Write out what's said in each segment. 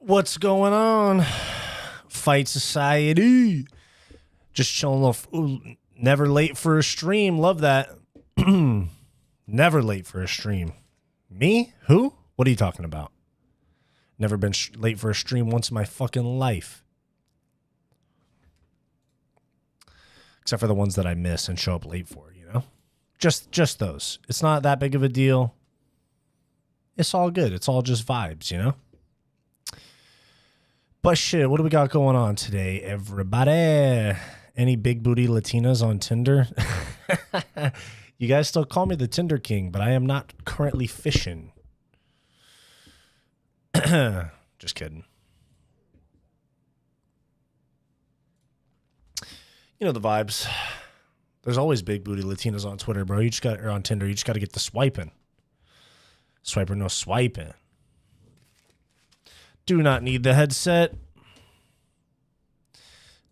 What's going on? Fight Society. Just chilling off. Ooh, never late for a stream. Love that. Never late for a stream. Me? Who? What are you talking about? Never been late for a stream once in my fucking life. Except for the ones that I miss and show up late for, you know? Just those. It's not that big of a deal. It's all good. It's all just vibes, you know? But shit, what do we got going on today, everybody? Any big booty Latinas on Tinder? You guys still call me the Tinder King, but I am not currently fishing. Just kidding. You know the vibes. There's always big booty Latinas on Twitter, bro. You just got, or on Tinder. You just got to get the swiping. Swiper, no swiping. Do not need the headset.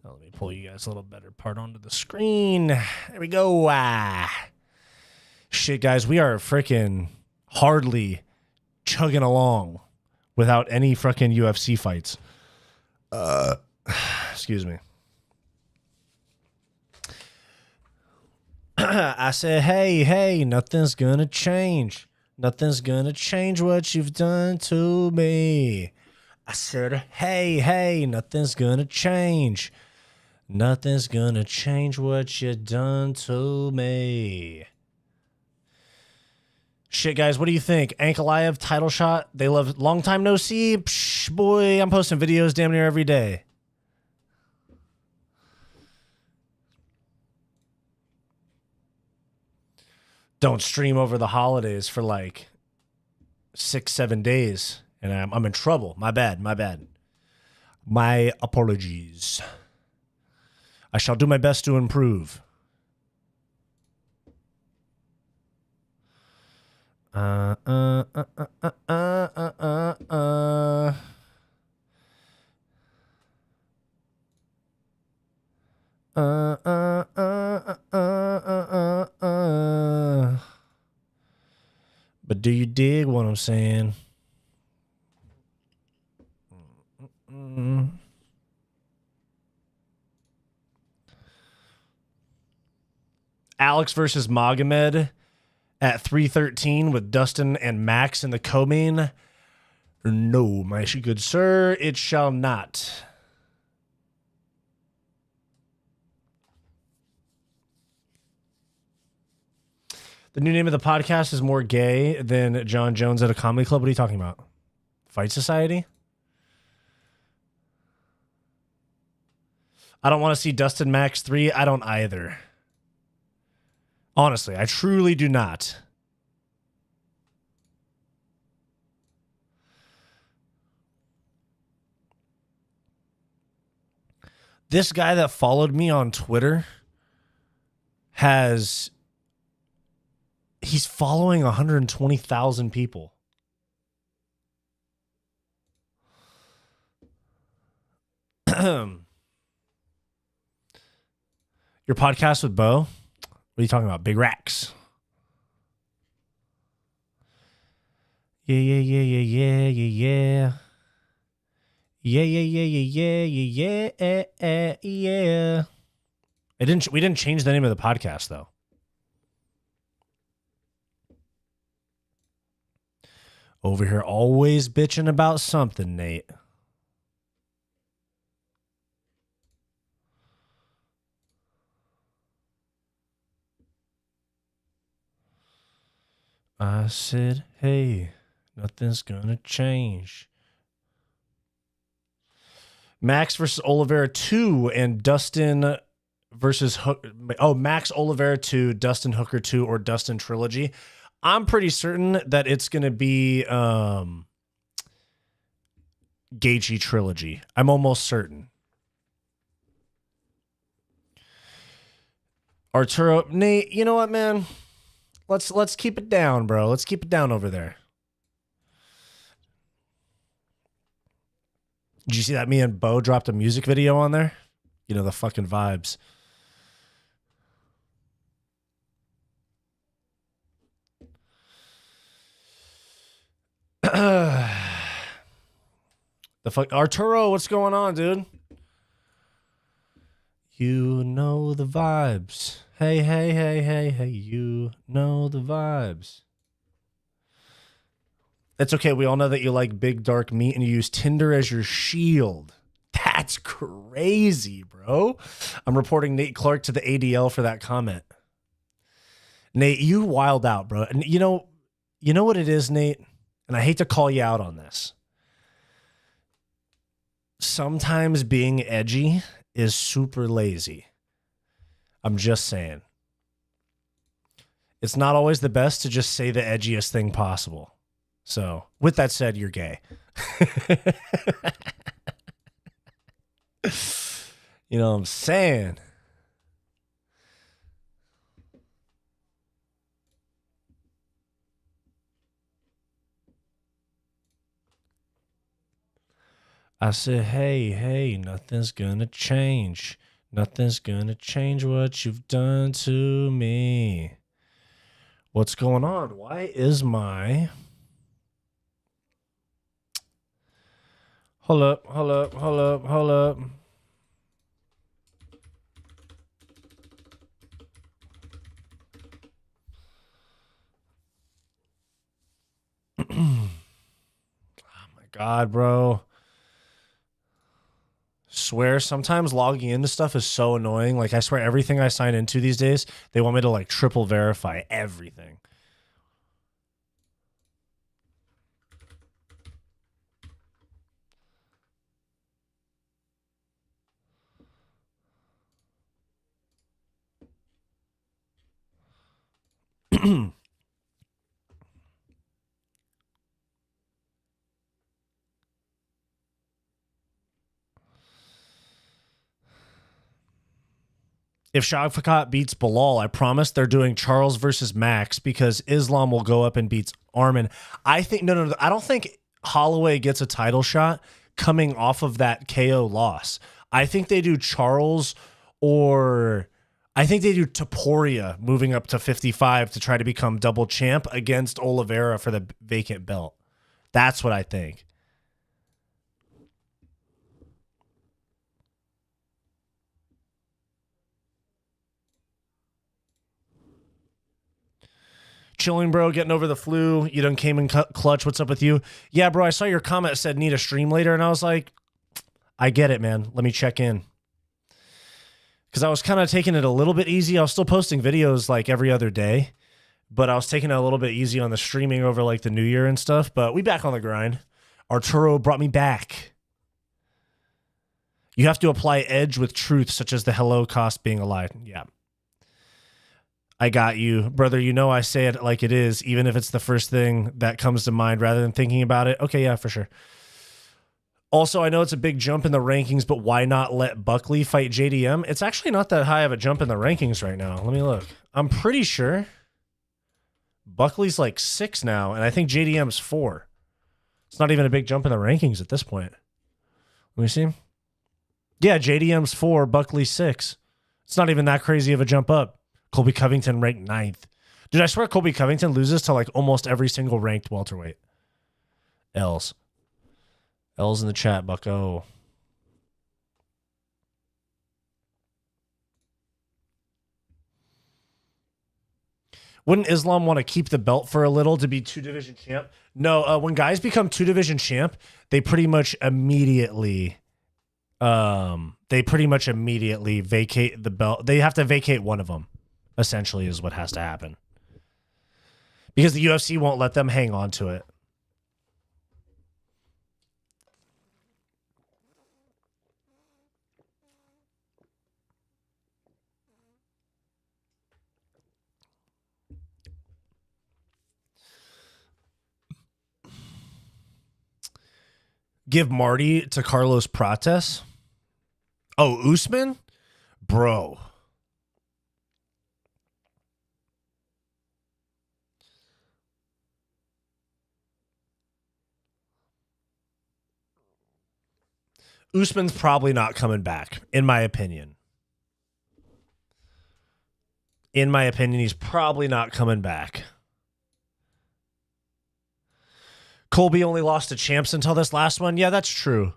Now let me pull you guys a little better part onto the screen. There we go. Shit, guys, we are freaking hardly chugging along without any freaking UFC fights. Excuse me. I said, hey, nothing's gonna change. Nothing's gonna change what you've done to me. I said, hey, nothing's gonna change. Nothing's gonna change what you done to me. Shit, guys, what do you think? Ankalaev title shot. They love long time no see. Psh, boy, I'm posting videos damn near every day. Don't stream over the holidays for like 6-7 days. And I'm in trouble. My bad. My apologies. I shall do my best to improve. But do you dig what I'm saying? Alex versus Magomed at 313 with Dustin and Max in the co-main. No, my good sir, it shall not. The new name of the podcast is more gay than Jon Jones at a comedy club. What are you talking about? Fight Society? I don't want to see Dustin Max 3. I don't either. Honestly, I truly do not. This guy that followed me on Twitter he's following 120,000 people. Your podcast with Bo? What are you talking about? Big racks. Yeah. Yeah. We didn't change the name of the podcast though. Over here always bitching about something, Nate. I said, hey, nothing's gonna change. Max versus Oliveira 2 and Dustin versus Max Oliveira 2, Dustin Hooker 2, or Dustin Trilogy. I'm pretty certain that it's gonna be Gaethje Trilogy. I'm almost certain. Arturo, Nate, you know what, man? Let's keep it down, bro. Let's keep it down over there. Did you see that me and Bo dropped a music video on there? You know, the fucking vibes. The fuck, Arturo, what's going on, dude? You know the vibes. Hey, hey, hey, hey, hey, you know the vibes. It's okay. We all know that you like big, dark meat and you use Tinder as your shield. That's crazy, bro. I'm reporting Nate Clark to the ADL for that comment. Nate, you wild out, bro. And you know what it is, Nate? And I hate to call you out on this. Sometimes being edgy is super lazy. I'm just saying. It's not always the best to just say the edgiest thing possible. So, with that said, you're gay. You know what I'm saying? I said, hey, nothing's gonna change. Nothing's gonna change what you've done to me. What's going on? Why is my... Hold up. Oh my God, bro. Swear sometimes logging into stuff is so annoying. Like I swear everything I sign into these days, they want me to like triple verify everything. If Shavkat beats Bilal, I promise they're doing Charles versus Max because Islam will go up and beats Armin. I think no. I don't think Holloway gets a title shot coming off of that KO loss. I think they do Charles or I think they do Topuria moving up to 55 to try to become double champ against Oliveira for the vacant belt. That's what I think. Chilling, bro, getting over the flu. You done came in clutch. What's up with you? Yeah, bro, I saw your comment that said need a stream later, and I was like, I get it, man. Let me check in. Because I was kind of taking it a little bit easy. I was still posting videos like every other day, but I was taking it a little bit easy on the streaming over like the new year and stuff. But we back on the grind. Arturo brought me back. You have to apply edge with truth, such as the hello cost being alive. Yeah. I got you, brother. You know I say it like it is, even if it's the first thing that comes to mind rather than thinking about it. Okay, yeah, for sure. Also, I know it's a big jump in the rankings, but why not let Buckley fight JDM? It's actually not that high of a jump in the rankings right now. Let me look. I'm pretty sure Buckley's like 6 now, and I think JDM's 4. It's not even a big jump in the rankings at this point. Let me see. Yeah, JDM's 4, Buckley's 6. It's not even that crazy of a jump up. Colby Covington ranked 9th. Dude, I swear Colby Covington loses to like almost every single ranked welterweight. L's in the chat, bucko. Wouldn't Islam want to keep the belt for a little to be 2-division champ? No, when guys become 2-division champ, they pretty much immediately vacate the belt. They have to vacate one of them. Essentially is what has to happen. Because the UFC won't let them hang on to it. Give Marty to Carlos Prates. Oh, Usman? Bro. Usman's probably not coming back, in my opinion. In my opinion, he's probably not coming back. Colby only lost to champs until this last one. Yeah, that's true.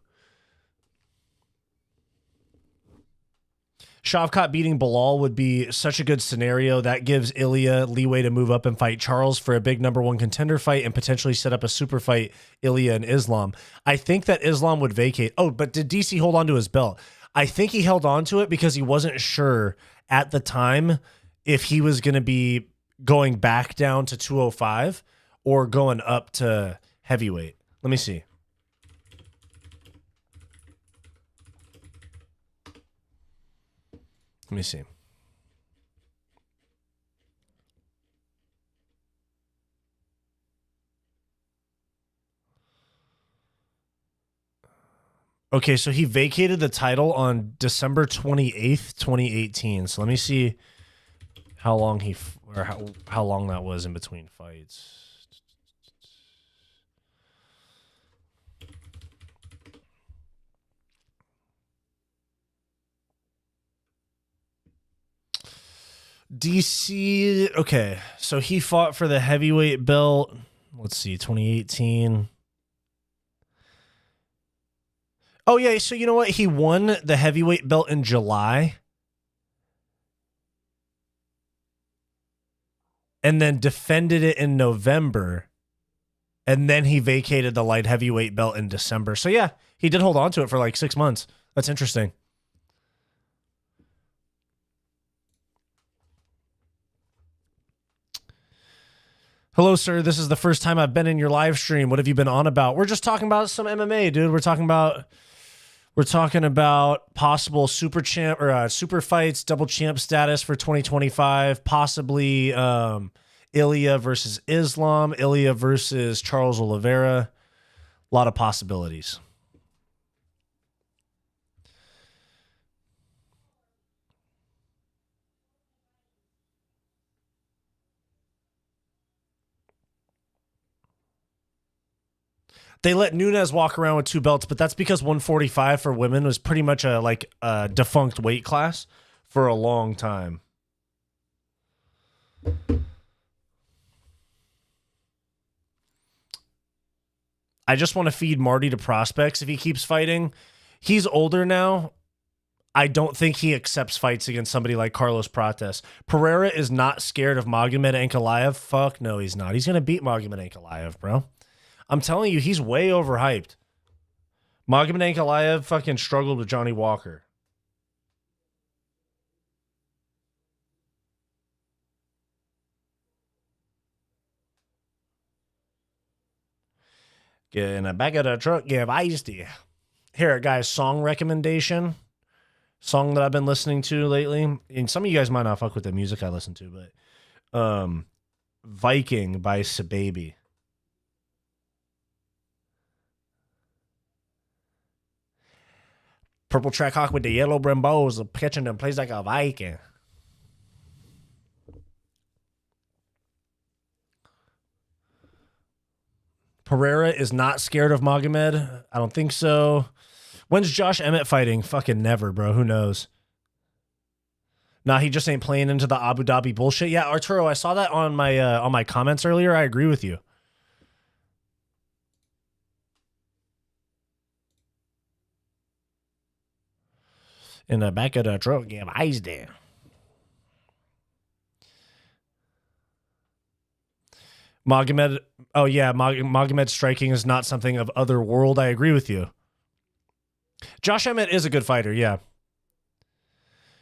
Shavkat beating Bilal would be such a good scenario. That gives Ilya leeway to move up and fight Charles for a big #1 contender fight and potentially set up a super fight, Ilya and Islam. I think that Islam would vacate. Oh, but did DC hold on to his belt? I think he held on to it because he wasn't sure at the time if he was going to be going back down to 205 or going up to heavyweight. Let me see. Let me see. Okay, so he vacated the title on December 28th, 2018. So let me see how long how long that was in between fights. DC, okay, so he fought for the heavyweight belt. Let's see, 2018. Oh, yeah, so you know what? He won the heavyweight belt in July. And then defended it in November. And then he vacated the light heavyweight belt in December. So, yeah, he did hold on to it for like 6 months. That's interesting. Hello, sir. This is the first time I've been in your live stream. What have you been on about? We're just talking about some MMA, dude. We're talking about possible super champ or super fights, double champ status for 2025, possibly Ilya versus Islam, Ilya versus Charles Oliveira. A lot of possibilities. They let Nunes walk around with 2 belts, but that's because 145 for women was pretty much a defunct weight class for a long time. I just want to feed Marty to prospects if he keeps fighting. He's older now. I don't think he accepts fights against somebody like Carlos Prates. Pereira is not scared of Magomed Ankalaev. Fuck no, he's not. He's going to beat Magomed Ankalaev, bro. I'm telling you, he's way overhyped. Magomed Ankalaev fucking struggled with Johnny Walker. Get in the back of the truck, give ice to you. Here, guys, song recommendation. Song that I've been listening to lately. And some of you guys might not fuck with the music I listen to, but Viking by Sababy. Purple track hawk with the yellow brimbos catching them plays like a Viking. Pereira is not scared of Magomed. I don't think so. When's Josh Emmett fighting? Fucking never, bro. Who knows? Nah, he just ain't playing into the Abu Dhabi bullshit. Yeah, Arturo, I saw that on my comments earlier. I agree with you. In the back of the truck, you have eyes there. Magomed, oh yeah, Magomed striking is not something of other world. I agree with you. Josh Emmett is a good fighter, yeah.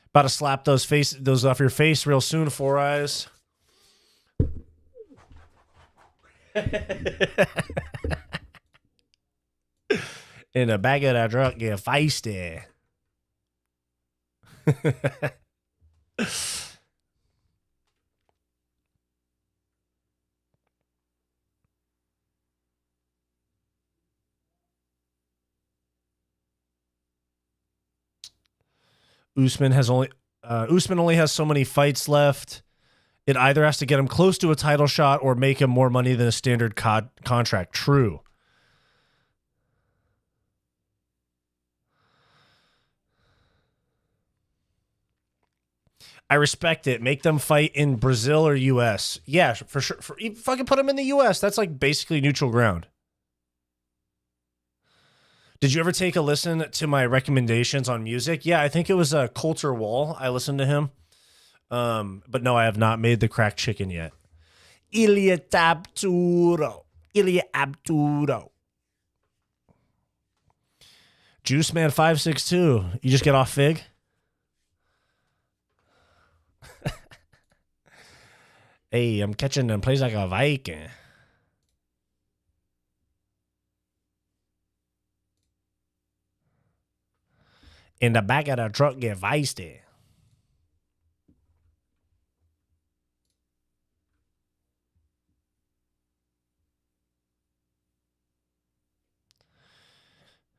About to slap those off your face real soon, Four Eyes. In the back of the truck, you feisty. Usman only has so many fights left. It either has to get him close to a title shot or make him more money than a standard contract. True. I respect it. Make them fight in Brazil or U.S. Yeah, for sure. Fucking put them in the U.S. That's like basically neutral ground. Did you ever take a listen to my recommendations on music? Yeah, I think it was Coulter Wall. I listened to him. But no, I have not made the cracked chicken yet. Ilya Abturo. Juice Man 562. You just get off Fig? Hey, I'm catching them plays like a Viking. In the back of the truck, get feisty.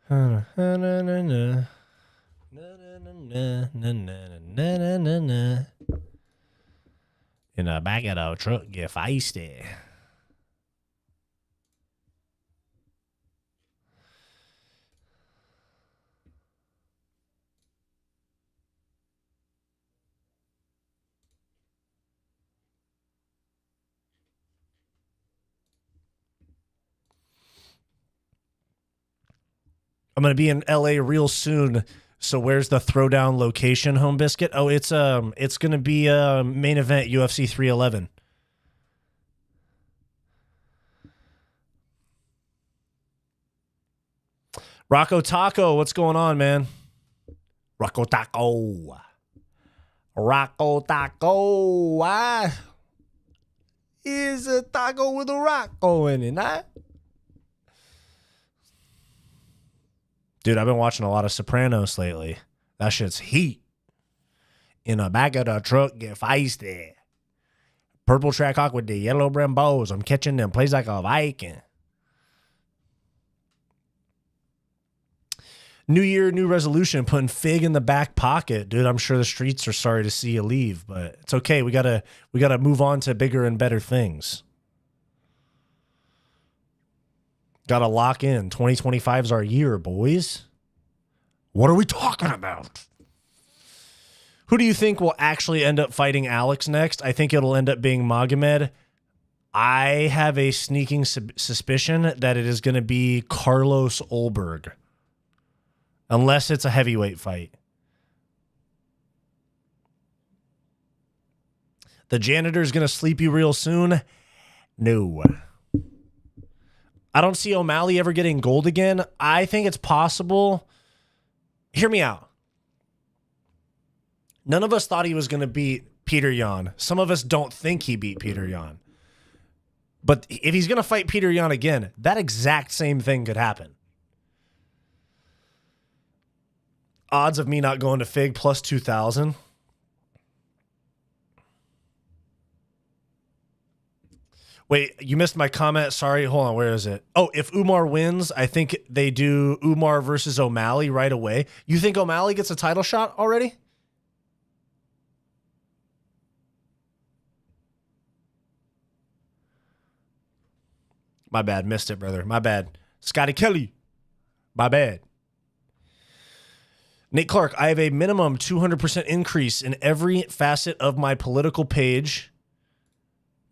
In the back of the truck, get feisty. I'm gonna be in LA real soon. So where's the throwdown location, Home Biscuit? Oh, it's gonna be a main event UFC 311. Rocco Taco, what's going on, man? Rocco Taco. Rocco Taco. Is a taco with a Rocco in it, huh? Dude, I've been watching a lot of Sopranos lately. That shit's heat. In the back of the truck, get feisty. Purple track hawk with the yellow Brembos. I'm catching them. Plays like a Viking. New year, new resolution. Putting Fig in the back pocket. Dude, I'm sure the streets are sorry to see you leave, but it's okay. We gotta move on to bigger and better things. Gotta lock in. 2025 is our year, boys. What are we talking about? Who do you think will actually end up fighting Alex next? I think it'll end up being Magomed. I have a sneaking suspicion that it is going to be Carlos Ulberg. Unless it's a heavyweight fight. The janitor's going to sleep you real soon? No. I don't see O'Malley ever getting gold again. I think it's possible. Hear me out. None of us thought he was going to beat Peter Yan. Some of us don't think he beat Peter Yan. But if he's going to fight Peter Yan again, that exact same thing could happen. Odds of me not going to Fig plus 2,000. Wait, you missed my comment. Sorry. Hold on. Where is it? Oh, if Umar wins, I think they do Umar versus O'Malley right away. You think O'Malley gets a title shot already? My bad. Missed it, brother. My bad. Scotty Kelly. My bad. Nate Clark, I have a minimum 200% increase in every facet of my political page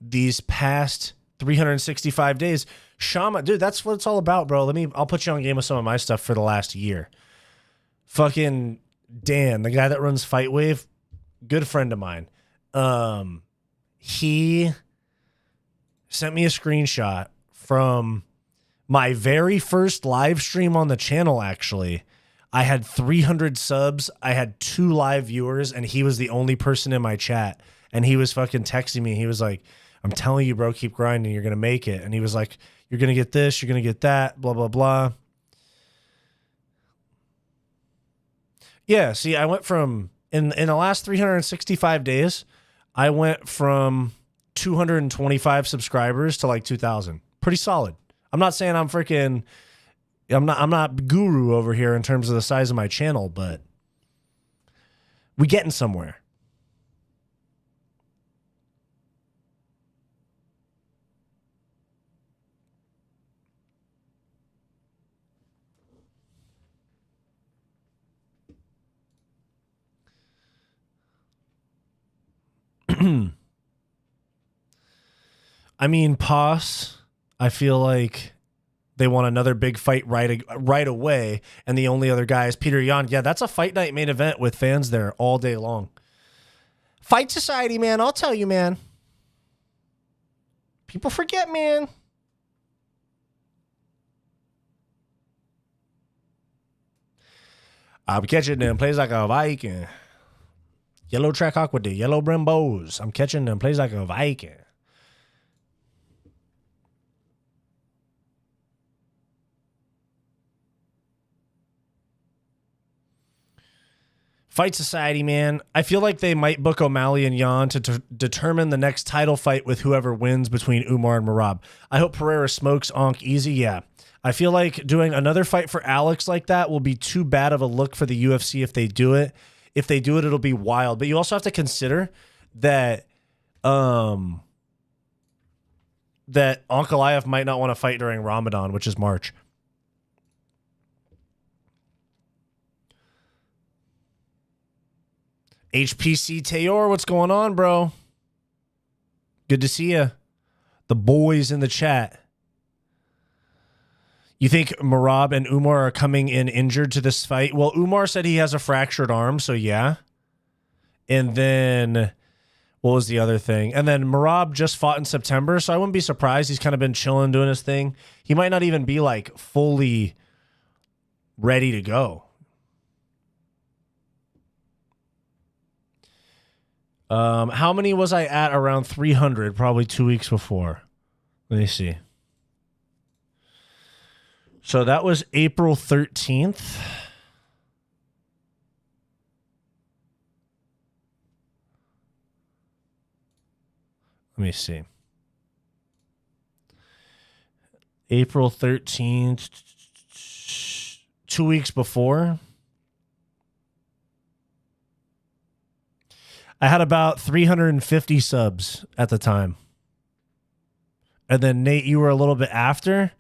these past 365 days. Shama, dude, that's what it's all about, bro. I'll put you on game with some of my stuff for the last year. Fucking Dan, the guy that runs Fight Wave, good friend of mine. He sent me a screenshot from my very first live stream on the channel, actually. I had 300 subs. I had 2 live viewers, and he was the only person in my chat. And he was fucking texting me. He was like, I'm telling you, bro, keep grinding. You're going to make it. And he was like, you're going to get this. You're going to get that, blah, blah, blah. Yeah, see, I went from, in the last 365 days, I went from 225 subscribers to like 2,000. Pretty solid. I'm not saying I'm not guru over here in terms of the size of my channel, but we getting somewhere. I mean, Pos, I feel like They want another big fight right away, and the only other guy is Peter Yan. Yeah, that's a fight night main event with fans there all day long. Fight Society, man, I'll tell you, man. People forget, man. I'm catching them, plays like a Viking. Yellow track aqua with the yellow Brembos. I'm catching them, plays like a Viking. Fight Society, man. I feel like they might book O'Malley and Yan to determine the next title fight with whoever wins between Umar and Merab. I hope Pereira smokes Onk easy. Yeah. I feel like doing another fight for Alex like that will be too bad of a look for the UFC if they do it. If they do it, it'll be wild. But you also have to consider that that Ankalaev might not want to fight during Ramadan, which is March. HPC Tayor, what's going on, bro? Good to see you. The boys in the chat. You think Merab and Umar are coming in injured to this fight? Well, Umar said he has a fractured arm, so yeah. And then, what was the other thing? And then Merab just fought in September, so I wouldn't be surprised. He's kind of been chilling, doing his thing. He might not even be, like, fully ready to go. How many was I at? Around 300, probably 2 weeks before. Let me see. So that was April 13th. Let me see. April 13th, 2 weeks before. I had about 350 subs at the time. And then, Nate, you were a little bit after.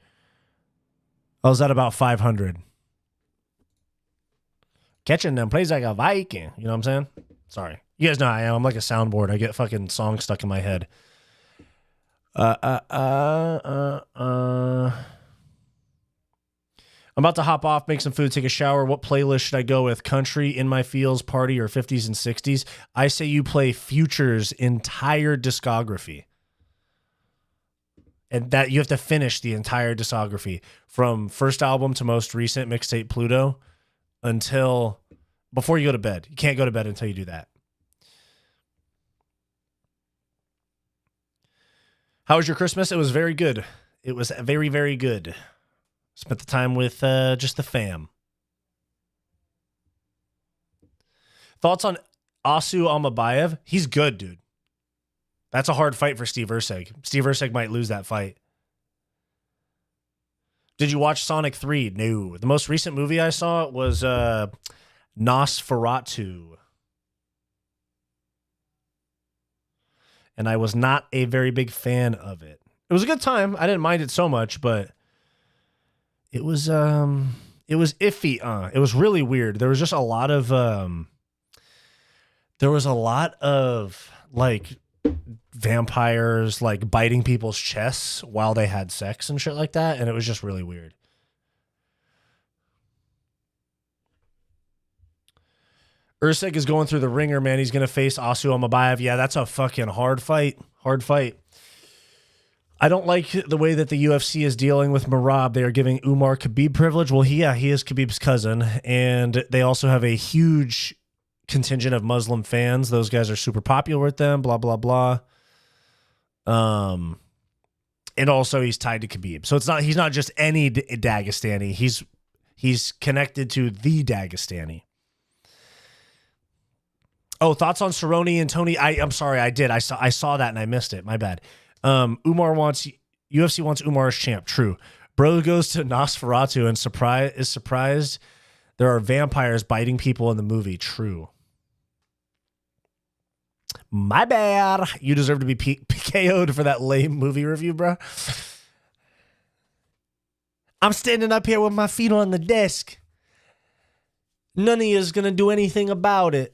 I was at about 500. Catching them plays like a Viking. You know what I'm saying? Sorry. You guys know I am. I'm like a soundboard. I get fucking songs stuck in my head. I'm about to hop off, make some food, take a shower. What playlist should I go with? Country, In My Feels, Party, or 50s and 60s? I say you play Future's entire discography. And that you have to finish the entire discography from first album to most recent mixtape Pluto until before you go to bed. You can't go to bed until you do that. How was your Christmas? It was very good. It was very, very good. Spent the time with just the fam. Thoughts on Asu Almabayev? He's good, dude. That's a hard fight for Steve Erceg. Steve Erceg might lose that fight. Did you watch Sonic 3? No. The most recent movie I saw was Nosferatu. And I was not a very big fan of it. It was a good time. I didn't mind it so much, but it was iffy. It was really weird. There was just a lot of like vampires like biting people's chests while they had sex and shit like that, and it was just really weird. Erceg is going through the ringer, man. He's going to face Asu Almabayev. Yeah, that's a fucking hard fight. Hard fight. I don't like the way that the UFC is dealing with Merab. They are giving Umar Khabib privilege. Well, he is Khabib's cousin, and they also have a huge contingent of Muslim fans. Those guys are super popular with them, blah, blah, blah. And also he's tied to Khabib. So he's not just any Dagestani. He's connected to the Dagestani. Oh, thoughts on Cerrone and Tony? I'm sorry, I did. I saw that and I missed it. My bad. UFC wants Umar as champ. True. Bro goes to Nosferatu and is surprised there are vampires biting people in the movie. True. My bad. You deserve to be KO'd for that lame movie review, bro. I'm standing up here with my feet on the desk. None of you is going to do anything about it.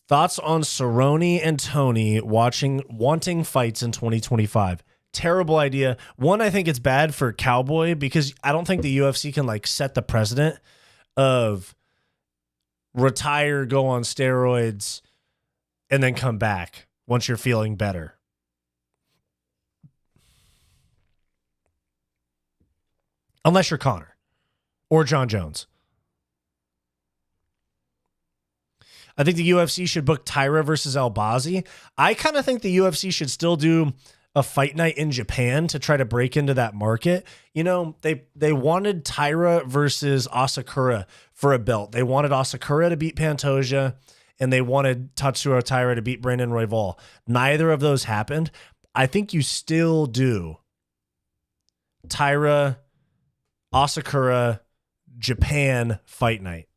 Thoughts on Cerrone and Tony wanting fights in 2025? terrible idea. One, I think it's bad for Cowboy because I don't think the UFC can like set the precedent of retire, go on steroids, and then come back once you're feeling better. Unless you're Conor or Jon Jones. I think the UFC should book Tyra versus Albazi. I kind of think the UFC should still do a fight night in Japan to try to break into that market. You know, they wanted Tyra versus Asakura for a belt. They wanted Asakura to beat Pantoja, and they wanted Tatsuro Taira to beat Brandon Royval. Neither of those happened. I think you still do Tyra, Asakura, Japan fight night.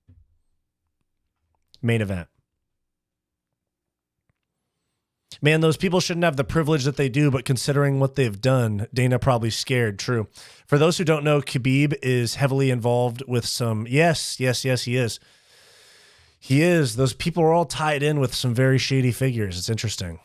Main event. Man, those people shouldn't have the privilege that they do, but considering what they've done, Dana probably scared. True. For those who don't know, Khabib is heavily involved with some... Yes, he is. He is. Those people are all tied in with some very shady figures. It's interesting.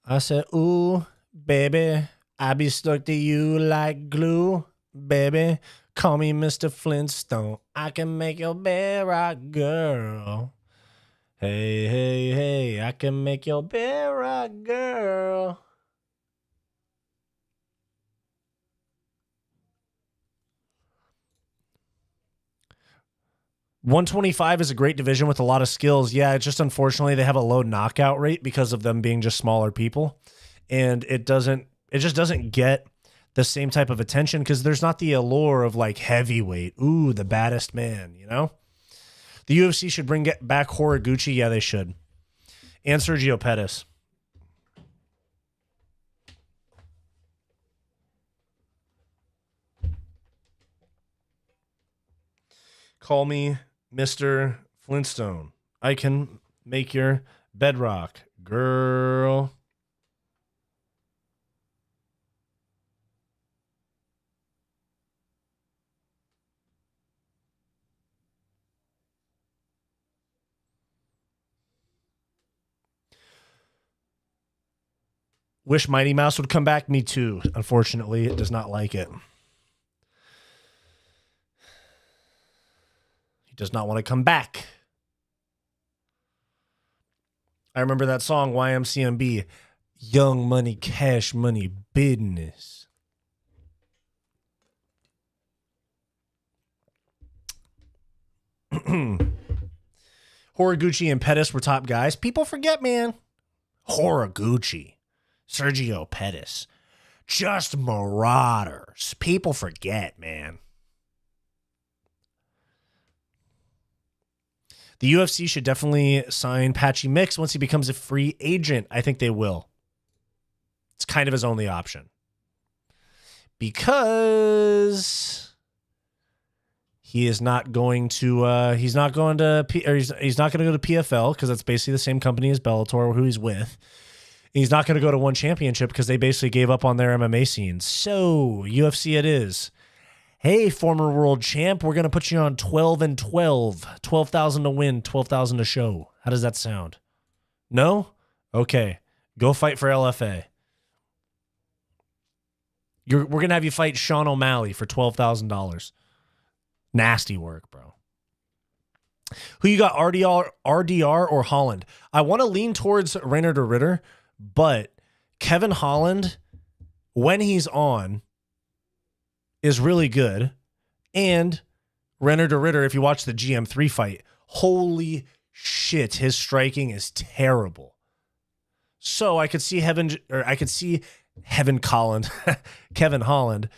I said, ooh, baby, I be stuck to you like glue. Baby, call me Mr. Flintstone. I can make your bed rock, girl. Hey, hey, hey, I can make your bed rock, girl. $125 is a great division with a lot of skills. Yeah, it's just unfortunately they have a low knockout rate because of them being just smaller people. And it just doesn't get the same type of attention because there's not the allure of like heavyweight. Ooh, the baddest man, you know? The UFC should bring back Horiguchi. Yeah, they should. And Sergio Pettis. Call me Mr. Flintstone. I can make your bedrock, girl. Wish Mighty Mouse would come back. Me too. Unfortunately, it does not like it. He does not want to come back. I remember that song, YMCMB. Young Money, Cash Money, Business. Horiguchi and Pettis were top guys. People forget, man. Horiguchi. Sergio Pettis. Just marauders. People forget, man. The UFC should definitely sign Patchy Mix once he becomes a free agent. I think they will. It's kind of his only option. Because he is not going to he's not going to go to PFL because that's basically the same company as Bellator who he's with. He's not going to go to one championship because they basically gave up on their MMA scene. So, UFC it is. Hey, former world champ, we're going to put you on 12 and 12. 12,000 to win, 12,000 to show. How does that sound? No? Okay. Go fight for LFA. We're going to have you fight Sean O'Malley for $12,000. Nasty work, bro. Who you got, RDR or Holland? I want to lean towards Reiner de Ritter, but Kevin Holland, when he's on, is really good. And Reiner de Ritter, if you watch the GM3 fight, holy shit, his striking is terrible. So I could see Kevin Holland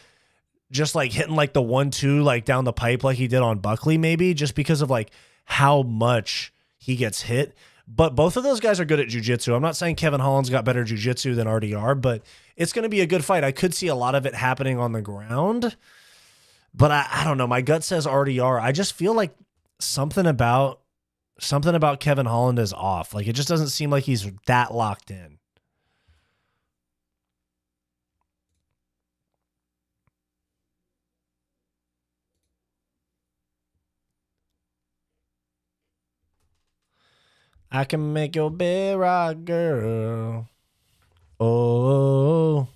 just like hitting like the 1-2 like down the pipe like he did on Buckley maybe, just because of like how much he gets hit. But both of those guys are good at jiu-jitsu. I'm not saying Kevin Holland's got better jiu-jitsu than RDR, but it's going to be a good fight. I could see a lot of it happening on the ground, but I don't know. My gut says RDR. I just feel like something about Kevin Holland is off. Like it just doesn't seem like he's that locked in. I can make your bed rock, girl. Oh,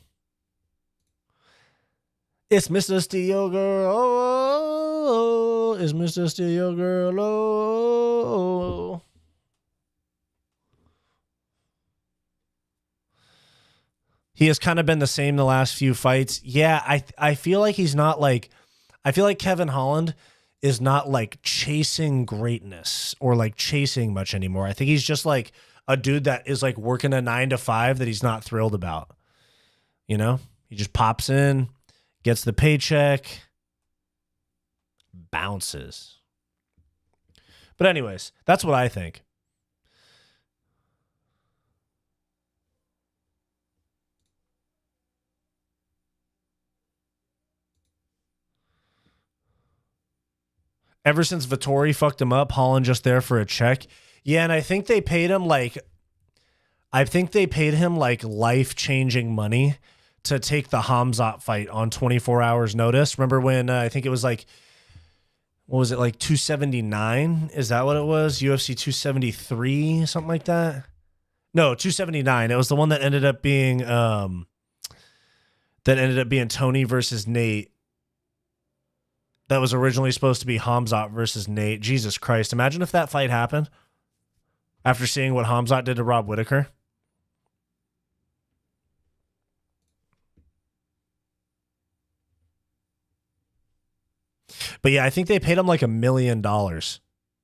it's Mr. Steel Girl. Oh, it's Mr. Steel Girl. Oh. He has kind of been the same the last few fights. Yeah, I feel like he's not like, I feel like Kevin Holland is not like chasing greatness or like chasing much anymore. I think he's just like a dude that is like working a 9 to 5 that he's not thrilled about. You know, he just pops in, gets the paycheck, bounces. But anyways, that's what I think. Ever since Vettori fucked him up, Holland just there for a check. Yeah, and I think they paid him like life-changing money to take the Hamzat fight on 24 hours notice. Remember when I think it was like, what was it, like 279? Is that what it was? UFC 273, something like that? No, 279. It was the one that ended up being Tony versus Nate. That was originally supposed to be Hamzat versus Nate. Jesus Christ. Imagine if that fight happened after seeing what Hamzat did to Rob Whittaker. But yeah, I think they paid him like $1 million,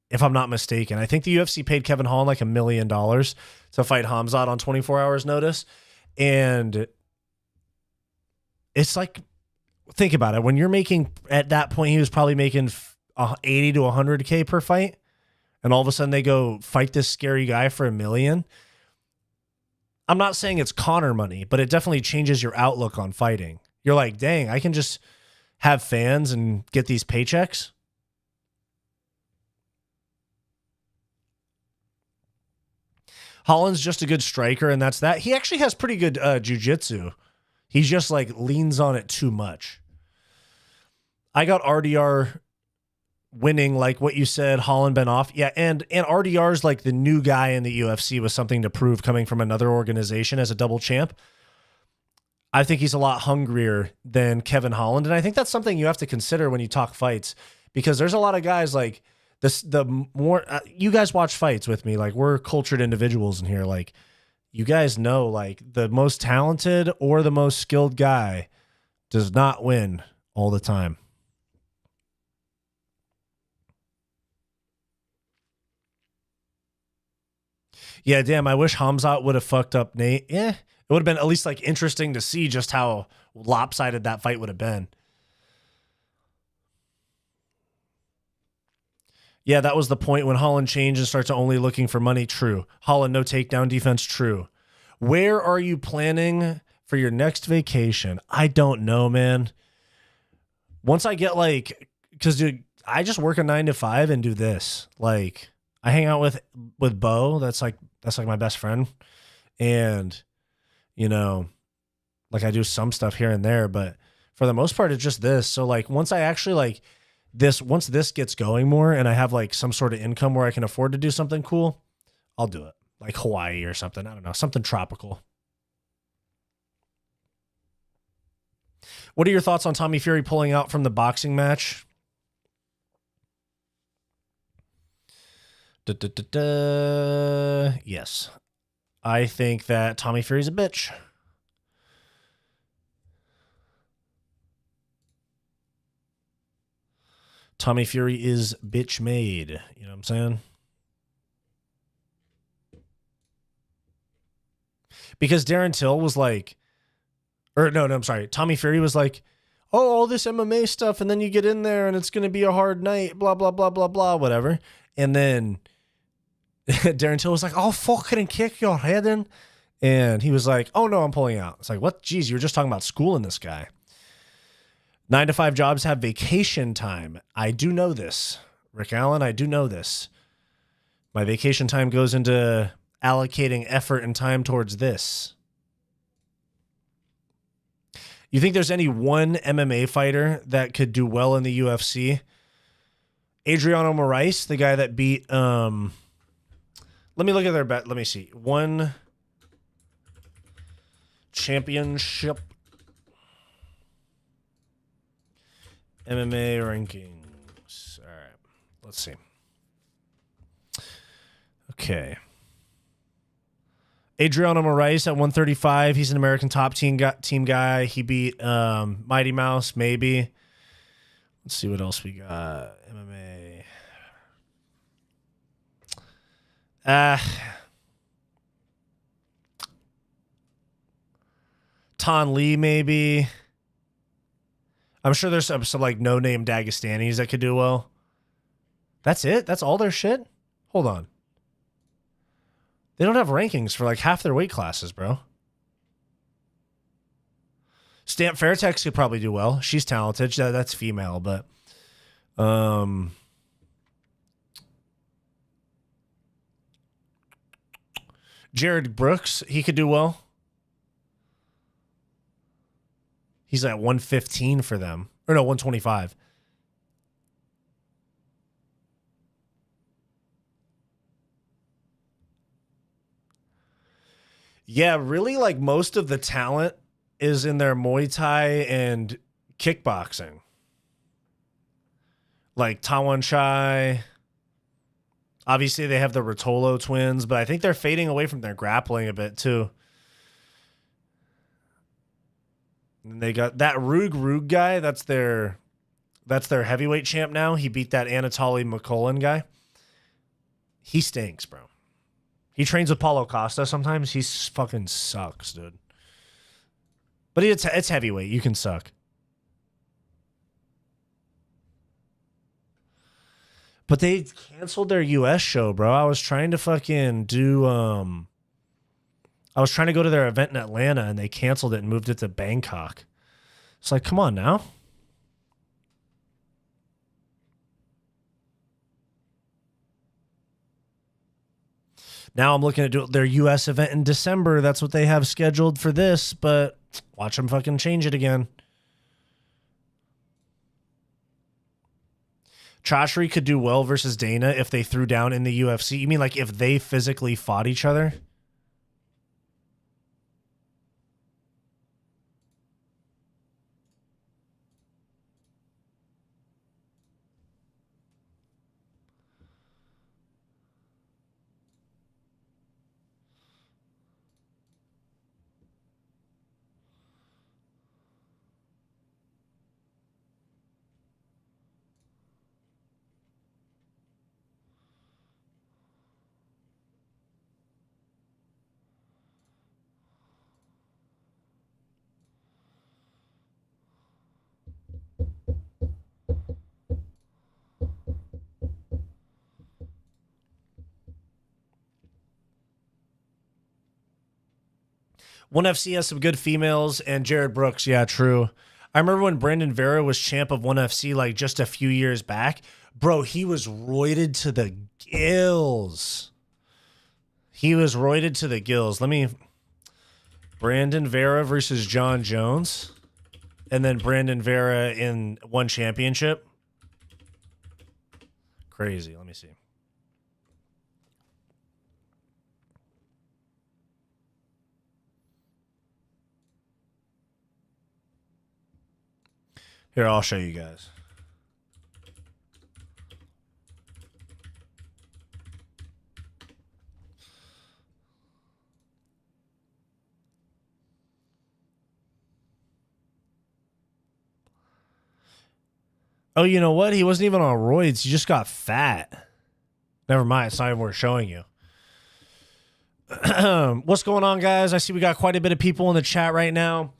if I'm not mistaken. I think the UFC paid Kevin Holland like $1 million to fight Hamzat on 24 hours notice. And it's like, think about it. When you're making, at that point, he was probably making 80 to 100K per fight. And all of a sudden they go fight this scary guy for $1 million. I'm not saying it's Conor money, but it definitely changes your outlook on fighting. You're like, dang, I can just have fans and get these paychecks. Holland's just a good striker, and that's that. He actually has pretty good jiu-jitsu. He's just like leans on it too much. I got RDR winning, like what you said, Holland been off. Yeah, and RDR's like the new guy in the UFC with something to prove coming from another organization as a double champ. I think he's a lot hungrier than Kevin Holland, and I think that's something you have to consider when you talk fights, because there's a lot of guys like this. The more you guys watch fights with me, like we're cultured individuals in here, like you guys know, like the most talented or the most skilled guy does not win all the time. Yeah, damn, I wish Hamzat would have fucked up Nate. Yeah, it would have been at least like interesting to see just how lopsided that fight would have been. Yeah, that was the point when Holland changed and started only looking for money. True. Holland, no takedown defense. True. Where are you planning for your next vacation? I don't know, man. Once I get like, because dude, I just work a 9 to 5 and do this. Like, I hang out with Bo. That's like my best friend, and you know, like I do some stuff here and there, but for the most part, it's just this. So like, once I actually like once this gets going more, and I have like some sort of income where I can afford to do something cool, I'll do it. Like Hawaii or something. I don't know, something tropical. What are your thoughts on Tommy Fury pulling out from the boxing match? Yes. I think that Tommy Fury's a bitch. Tommy Fury is bitch made. You know what I'm saying? Because Darren Till was like, or no, I'm sorry. Tommy Fury was like, oh, all this MMA stuff, and then you get in there and it's going to be a hard night, blah, blah, blah, blah, blah, whatever. And then Darren Till was like, I'll fucking kick your head in. And he was like, oh, no, I'm pulling out. It's like, what? Geez, you were just talking about schooling this guy. 9 to 5 jobs have vacation time. I do know this. Rick Allen, I do know this. My vacation time goes into allocating effort and time towards this. You think there's any one MMA fighter that could do well in the UFC? Adriano Moraes, the guy that beat Let me look at their bet. Let me see. One championship MMA rankings. All right. Let's see. Okay. Adriano Moraes at 135. He's an American top team guy. He beat Mighty Mouse, maybe. Let's see what else we got. MMA. Ton Lee, maybe. I'm sure there's some like no-name Dagestanis that could do well. That's it? That's all their shit? Hold on. They don't have rankings for like half their weight classes, bro. Stamp Fairtex could probably do well. She's talented. That's female, but Jared Brooks, he could do well. He's at 115 for them. Or no, 125. Yeah, really, like most of the talent is in their Muay Thai and kickboxing. Like Tawan Chai. Obviously, they have the Rotolo twins, but I think they're fading away from their grappling a bit, too. And they got that Rug guy. That's their heavyweight champ now. He beat that Anatoly McCullen guy. He stinks, bro. He trains with Paulo Costa sometimes. He fucking sucks, dude. But it's heavyweight. You can suck. But they canceled their US show, bro. I was trying to fucking do I was trying to go to their event in Atlanta and they canceled it and moved it to Bangkok. It's like, come on now. Now I'm looking at their US event in December. That's what they have scheduled for this, but watch them fucking change it again. Chashri could do well versus Dana if they threw down in the UFC. You mean like if they physically fought each other? ONE FC has some good females, and Jared Brooks, yeah, true. I remember when Brandon Vera was champ of ONE FC like just a few years back. Bro, he was roided to the gills. He was roided to the gills. Brandon Vera versus Jon Jones. And then Brandon Vera in one championship. Crazy. Let me see. Here, I'll show you guys. Oh, you know what? He wasn't even on roids. He just got fat. Never mind. It's not even worth showing you. What's going on, guys? I see we got quite a bit of people in the chat right now.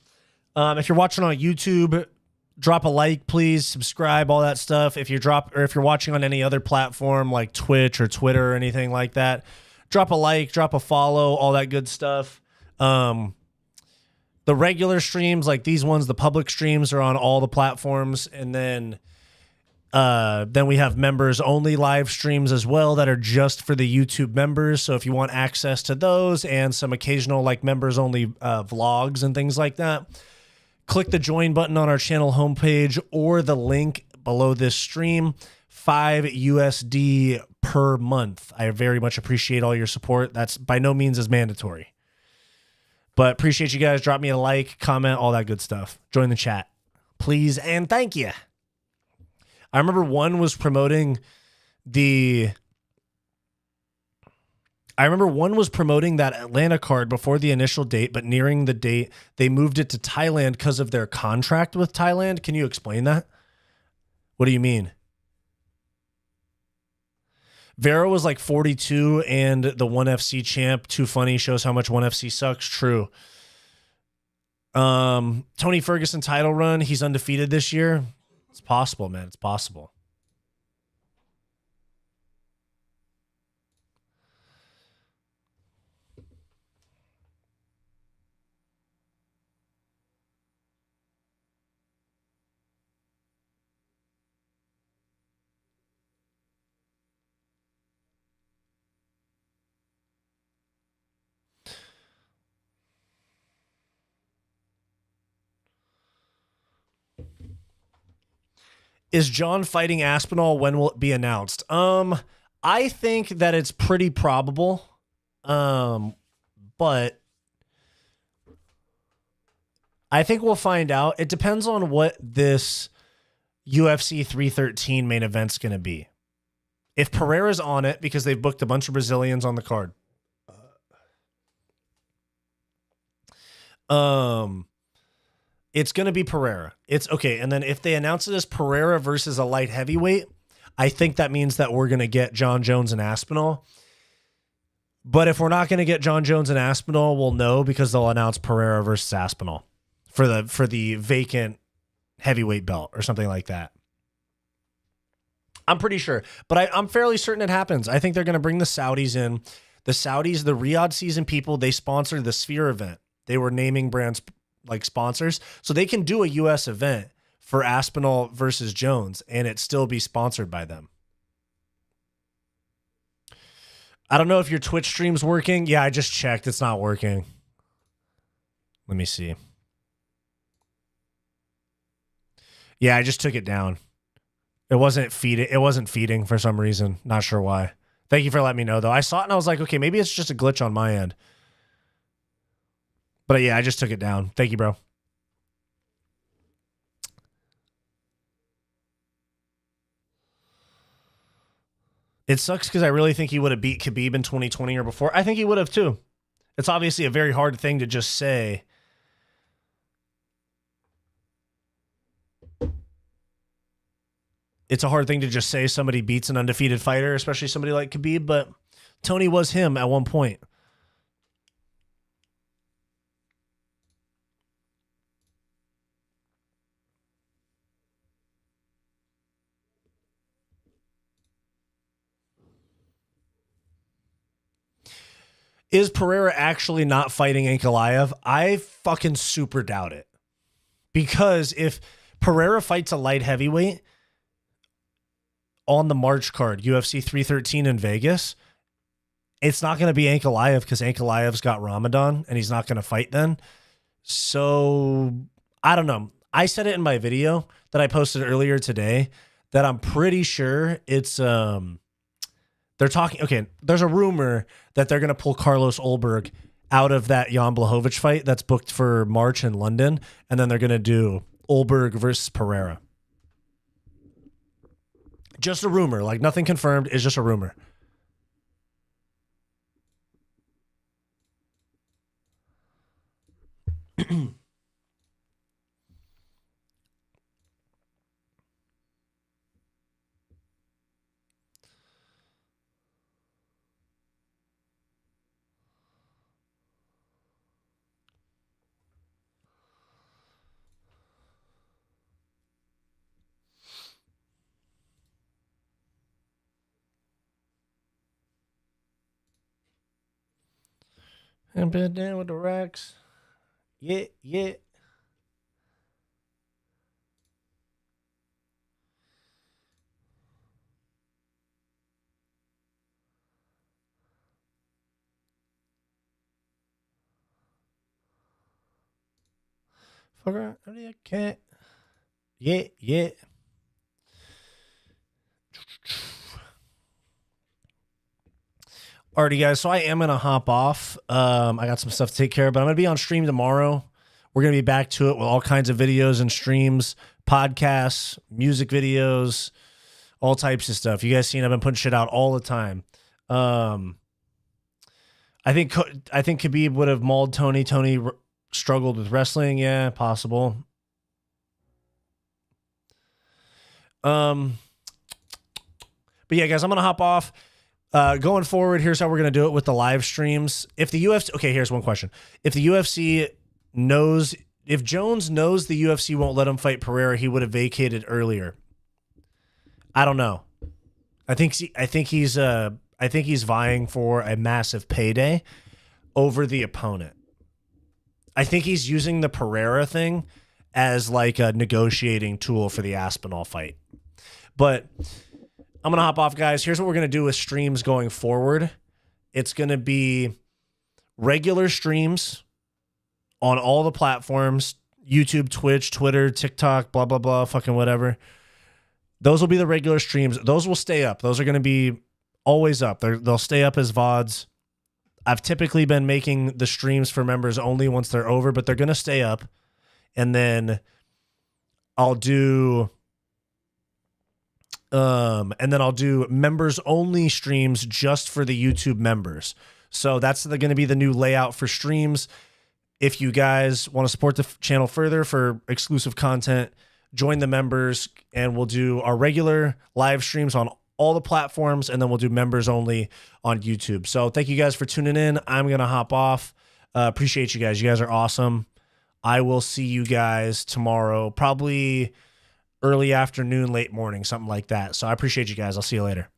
If you're watching on YouTube, drop a like, please. Subscribe, all that stuff. If you're watching on any other platform like Twitch or Twitter or anything like that, drop a like, drop a follow, all that good stuff. The regular streams, like these ones, the public streams, are on all the platforms, and then we have members only live streams as well that are just for the YouTube members. So if you want access to those and some occasional like members only vlogs and things like that, click the join button on our channel homepage or the link below this stream. $5 USD per month. I very much appreciate all your support. That's by no means is mandatory. But appreciate you guys. Drop me a like, comment, all that good stuff. Join the chat, please, and thank you. I remember one was promoting that Atlanta card before the initial date, but nearing the date, they moved it to Thailand because of their contract with Thailand. Can you explain that? What do you mean? Vera was like 42 and the 1FC champ. Too funny. Shows how much 1FC sucks. True. Tony Ferguson title run. He's undefeated this year. It's possible, man. It's possible. Is Jon fighting Aspinall? When will it be announced? I think that it's pretty probable. But I think we'll find out. It depends on what this UFC 313 main event's going to be. If Pereira's on it, because they've booked a bunch of Brazilians on the card. It's going to be Pereira. It's okay. And then if they announce it as Pereira versus a light heavyweight, I think that means that we're going to get Jon Jones and Aspinall. But if we're not going to get Jon Jones and Aspinall, we'll know because they'll announce Pereira versus Aspinall for the vacant heavyweight belt or something like that. I'm pretty sure, but I'm fairly certain it happens. I think they're going to bring the Saudis in. The Saudis, the Riyadh season people, they sponsored the Sphere event. They were naming brands like sponsors, so they can do a US event for Aspinall versus Jones and it still be sponsored by them. I don't know if your Twitch stream's working. Yeah, I just checked. It's not working. Let me see. Yeah, I just took it down. It wasn't feeding for some reason. Not sure why. Thank you for letting me know though. I saw it and I was like, okay, maybe it's just a glitch on my end. But yeah, I just took it down. Thank you, bro. It sucks because I really think he would have beat Khabib in 2020 or before. I think he would have too. It's obviously a very hard thing to just say. It's a hard thing to just say somebody beats an undefeated fighter, especially somebody like Khabib, but Tony was him at one point. Is Pereira actually not fighting Ankalaev? I fucking super doubt it. Because if Pereira fights a light heavyweight on the March card, UFC 313 in Vegas, it's not going to be Ankalaev because Ankalaev's got Ramadan and he's not going to fight then. So, I don't know. I said it in my video that I posted earlier today that I'm pretty sure it's... They're talking, okay, there's a rumor that they're going to pull Carlos Ulberg out of that Jan Blachowicz fight that's booked for March in London, and then they're going to do Ulberg versus Pereira. Just a rumor, like nothing confirmed, it's just a rumor. And been down with the racks. Yeah, yeah. Fuck around. I can't. Yeah, yeah. Alrighty, guys. So I am going to hop off. I got some stuff to take care of, but I'm going to be on stream tomorrow. We're going to be back to it with all kinds of videos and streams, podcasts, music videos, all types of stuff. You guys seen I've been putting shit out all the time. I think Khabib would have mauled Tony. Tony struggled with wrestling. Yeah, possible. But yeah, guys, I'm going to hop off. Going forward, here's how we're going to do it with the live streams. If the UFC, okay, here's one question. If the UFC knows, if Jones knows the UFC won't let him fight Pereira, he would have vacated earlier. I don't know. I think he's vying for a massive payday over the opponent. I think he's using the Pereira thing as like a negotiating tool for the Aspinall fight. But I'm going to hop off, guys. Here's what we're going to do with streams going forward. It's going to be regular streams on all the platforms, YouTube, Twitch, Twitter, TikTok, blah, blah, blah, fucking whatever. Those will be the regular streams. Those will stay up. Those are going to be always up. They'll stay up as VODs. I've typically been making the streams for members only once they're over, but they're going to stay up. And then I'll do... members only streams just for the YouTube members. So that's going to be the new layout for streams. If you guys want to support the channel further for exclusive content, join the members and we'll do our regular live streams on all the platforms, and then we'll do members only on YouTube. So thank you guys for tuning in. I'm going to hop off. Appreciate you guys. You guys are awesome. I will see you guys tomorrow, probably early afternoon, late morning, something like that. So I appreciate you guys. I'll see you later.